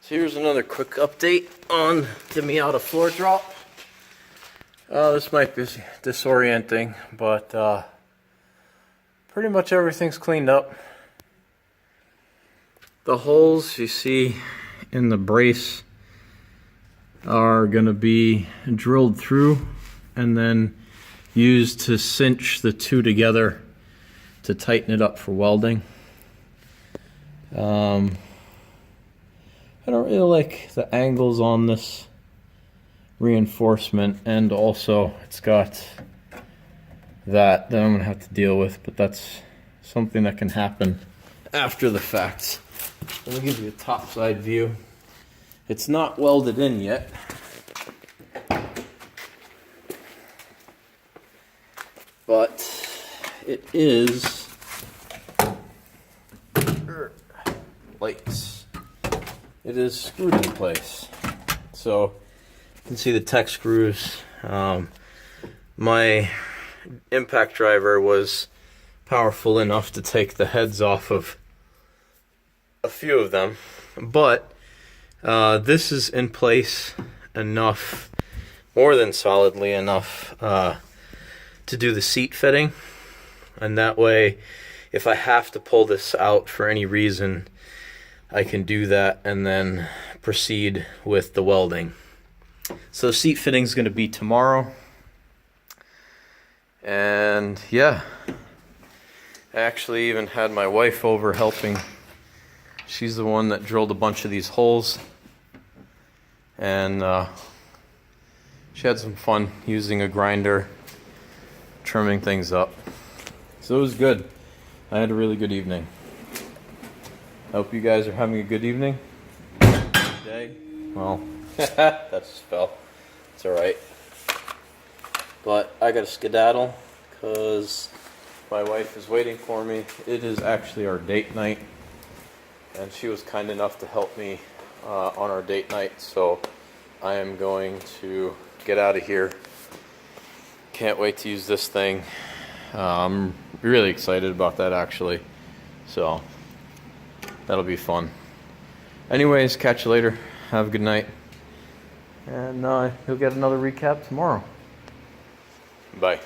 So here's another quick update on the Miata floor drop. This might be disorienting, but pretty much everything's cleaned up. The holes you see in the brace are going to be drilled through and then used to cinch the two together to tighten it up for welding. I don't really like the angles on this reinforcement, and also it's got that I'm going to have to deal with, but that's something that can happen after the fact. Let me give you a top side view. It's not welded in yet, but it is lights. It is screwed in place. So you can see the tech screws. My impact driver was powerful enough to take the heads off of a few of them, but this is in place enough, more than solidly enough, to do the seat fitting. And that way, if I have to pull this out for any reason, I can do that and then proceed with the welding. So seat fitting is going to be tomorrow. And yeah, I actually even had my wife over helping. She's the one that drilled a bunch of these holes, and she had some fun using a grinder, trimming things up. So it was good. I had a really good evening. I hope you guys are having a good evening. Good day. Well, that just fell. It's alright. But I gotta skedaddle because my wife is waiting for me. It is actually our date night, and she was kind enough to help me on our date night, so I am going to get out of here. Can't wait to use this thing. I'm really excited about that, actually, so that'll be fun. Anyways, catch you later. Have a good night, and you'll get another recap tomorrow. Bye.